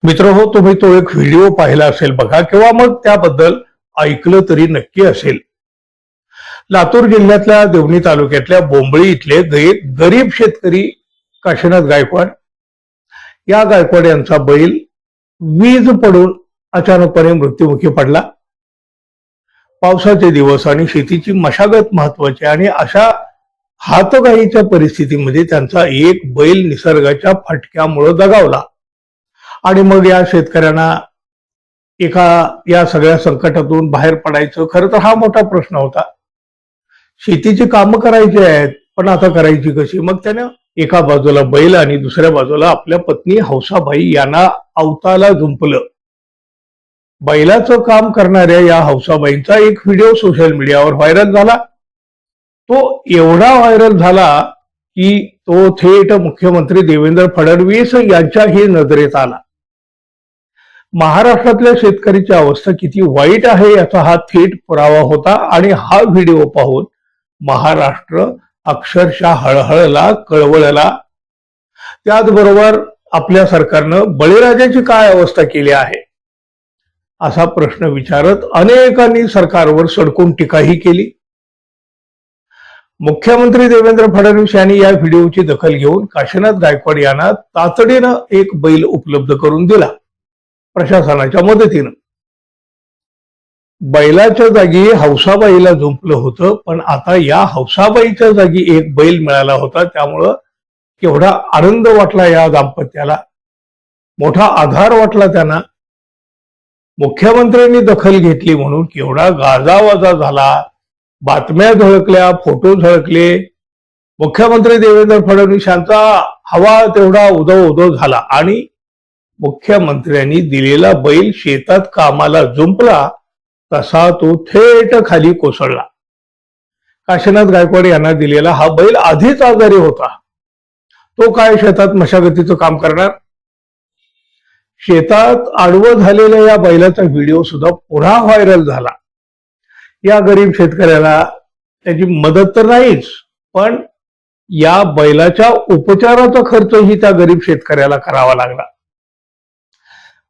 मित्रहो, तुम्ही तो एक व्हिडिओ पाहिला असेल बघा, किंवा मग त्याबद्दल ऐकलं तरी नक्की असेल. लातूर जिल्ह्यातल्या देवणी तालुक्यातल्या बोंबळी इथले गरीब शेतकरी काशीनाथ गायकवाड, या गायकवाड यांचा बैल वीज पडून अचानकपणे मृत्युमुखी पडला. पावसाचे दिवस आणि शेतीची मशागत महत्वाची, आणि अशा हातघाईच्या परिस्थितीमध्ये त्यांचा एक बैल निसर्गाच्या फटक्यामुळे दगावला. आणि मग या शेतकऱ्यांना या सगळ्या संकटातून बाहेर पडायचं, खरं तर हा मोठा प्रश्न होता. शेतीची कामं करायची आहेत, पण आता करायची कशी? मग त्यानं एका बाजूला बैल आणि दुसऱ्या बाजूला आपल्या पत्नी हौसाबाई यांना अवताला जुंपलं. बैलाचं काम करणाऱ्या या हौसाबाईंचा एक व्हिडिओ सोशल मीडियावर व्हायरल झाला. तो एवढा व्हायरल झाला की तो थेट मुख्यमंत्री देवेंद्र फडणवीस यांच्याही नजरेत आला. महाराष्ट्रातल्या शेतकऱ्याची अवस्था किती वाईट आहे याचा हा थेट पुरावा होता. आणि हा व्हिडिओ पाहून महाराष्ट्र अक्षरशः हळहळला, कळवळला. त्याचबरोबर आपल्या सरकारनं बळीराजाची काय अवस्था केली आहे असा प्रश्न विचारत अनेकांनी सरकारवर सडकून टीकाही केली. मुख्यमंत्री देवेंद्र फडणवीस यांनी या व्हिडिओची दखल घेऊन काशीनाथ गायकवाड यांना तातडीनं एक बैल उपलब्ध करून दिला प्रशासनाच्या मदतीनं. बैलाच्या जागी हौसाबाईला झुंपलं होतं, पण आता या हौसाबाईच्या जागी एक बैल मिळाला होता. त्यामुळं केवढा आनंद वाटला या दाम्पत्याला, मोठा आधार वाटला त्यांना. मुख्यमंत्र्यांनी दखल घेतली म्हणून केवढा गाजावाजा झाला, बातम्या झळकल्या, फोटो झळकले. मुख्यमंत्री देवेंद्र फडणवीस यांचा हवा तेवढा उदो झाला, आणि मुख्यमंत्र्यांनी दिलेला बैल शेतात कामाला जुंपला तसा तो थेट खाली कोसळला. काशीनाथ गायकवाड यांना दिलेला हा बैल आधीच आजारी होता. तो काय शेतात मशागतीचं काम करणार? शेतात आडवं झालेल्या या बैलाचा व्हिडिओ सुद्धा पुन्हा व्हायरल झाला. या गरीब शेतकऱ्याला त्याची मदत तर नाहीच, पण या बैलाच्या उपचाराचा खर्चही त्या गरीब शेतकऱ्याला करावा लागला.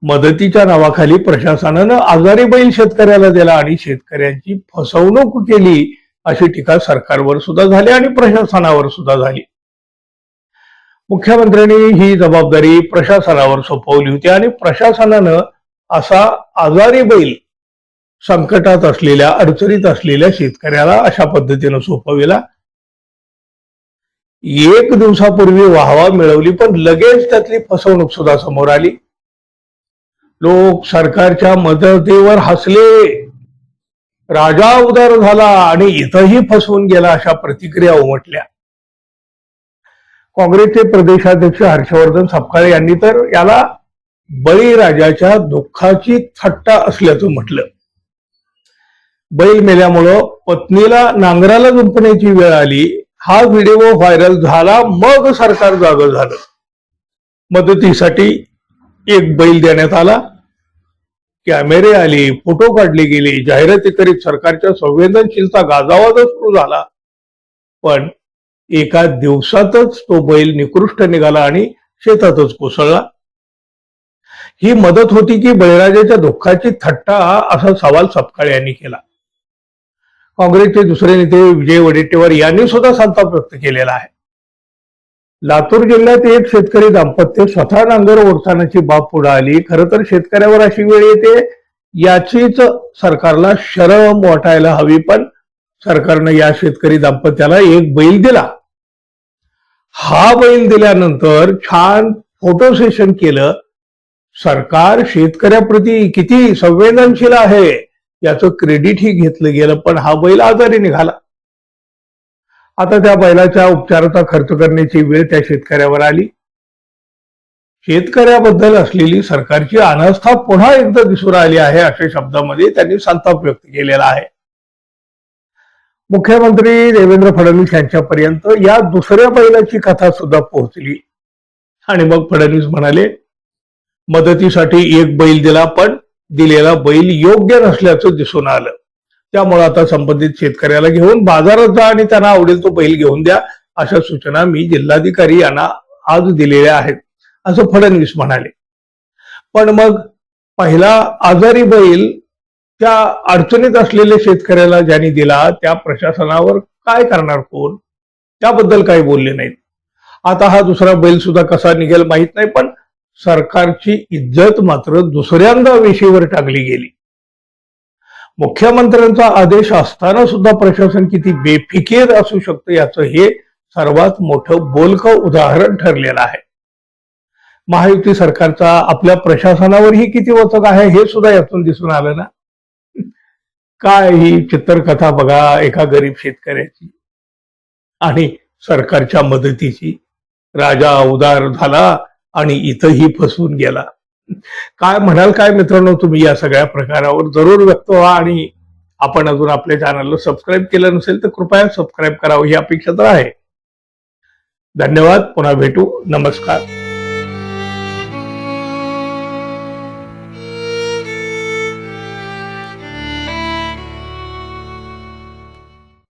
मदतीच्या नावाखाली प्रशासनानं आजारी बैल शेतकऱ्याला दिला आणि शेतकऱ्यांची फसवणूक केली अशी टीका सरकारवर सुद्धा झाली आणि प्रशासनावर सुद्धा झाली. मुख्यमंत्र्यांनी ही जबाबदारी प्रशासनावर सोपवली होती, आणि प्रशासनानं असा आजारी बैल संकटात असलेल्या, अडचणीत असलेल्या शेतकऱ्याला अशा पद्धतीनं सोपविला. एक दिवसापूर्वी वाहवा मिळवली, पण लगेच त्यातली फसवणूक सुद्धा समोर आली. लोक सरकारच्या मदतीवर हसले, राजा उदार झाला आणि इथंही फसवून गेला अशा प्रतिक्रिया उमटल्या. काँग्रेसचे प्रदेशाध्यक्ष हर्षवर्धन सपकाळे यांनी तर याला बळीराजाच्या दुःखाची थट्टा असल्याचं म्हटलं. बैल मेल्यामुळं पत्नीला नांगराला जुंपण्याची वेळ आली. हा व्हिडिओ व्हायरल झाला, मग सरकार जागं झालं. मदतीसाठी एक बैल देण्यात आला, कॅमेरे आले, फोटो काढले गेले, जाहिराती करीत सरकारच्या संवेदनशीलता गाजावाजा सुरू झाला. पण एका दिवसातच तो बैल निकृष्ट निघाला आणि शेतातच कोसळला. ही मदत होती की बळीराजाच्या दुःखाची थट्टा, असा सवाल सपकाळे यांनी केला. काँग्रेसचे दुसरे नेते विजय वडेट्टीवार यांनी सुद्धा संताप व्यक्त केलेला आहे. लातूर जिल्ह्यात एक शेतकरी दाम्पत्य स्वतः नांगर ओढतानाची बाब पुढे आली. खरं तर शेतकऱ्यावर अशी वेळ येते याचीच सरकारला शरम वाटायला हवी, पण सरकारनं या शेतकरी दाम्पत्याला एक बैल दिला. हा बैल दिल्यानंतर छान फोटो सेशन केलं. सरकार शेतकऱ्याप्रती किती संवेदनशील आहे याचं क्रेडिटही घेतलं गेलं, पण हा बैल आजारी निघाला. आता त्या बैलाच्या उपचाराचा खर्च करण्याची वेळ त्या शेतकऱ्यावर आली. शेतकऱ्याबद्दल असलेली सरकारची अनास्था पुन्हा एकदा दिसून आली आहे, अशा शब्दामध्ये त्यांनी संताप व्यक्त केलेला आहे. मुख्यमंत्री देवेंद्र फडणवीस यांच्यापर्यंत या दुसऱ्या बैलाची कथा सुद्धा पोहोचली. आणि मग फडणवीस म्हणाले, मदतीसाठी एक बैल दिला, पण दिलेला बैल योग्य नसल्याचं दिसून आलं. त्यामुळे आता संबंधित शेतकऱ्याला घेऊन बाजारात जा आणि त्यांना आवडेल तो बैल घेऊन द्या, अशा सूचना मी जिल्हाधिकारी यांना आज दिलेल्या आहेत, असं फडणवीस म्हणाले. पण मग पहिला आजारी बैल त्या अडचणीत असलेल्या शेतकऱ्याला ज्यांनी दिला त्या प्रशासनावर काय करणार कोण, त्याबद्दल काही बोलले नाहीत. आता हा दुसरा बैल सुद्धा कसा निघेल माहित नाही, पण सरकारची इज्जत मात्र दुसऱ्यांदा वेशीवर टाकली गेली. मुख्यमंत्र्यांचा आदेश असताना सुद्धा प्रशासन किती बेफिकीर असू शकतं याचं हे सर्वात मोठं बोलकं उदाहरण ठरलेलं आहे. महायुती सरकारचा आपल्या प्रशासनावरही किती वचक आहे हे सुद्धा यातून दिसून आलं ना. काय ही चित्रकथा बघा एका गरीब शेतकऱ्याची आणि सरकारच्या मदतीची. राजा उदार झाला आणि इथंही फसून गेला. काय म्हणाल काय मित्रांनो तुम्ही या सगळ्या प्रकारावर जरूर व्यक्त व्हा. आणि आपण अजून आपल्या चॅनलला सबस्क्राईब केलं नसेल तर कृपया सबस्क्राईब करावं ही अपेक्षा तर आहे. धन्यवाद. पुन्हा भेटू. नमस्कार.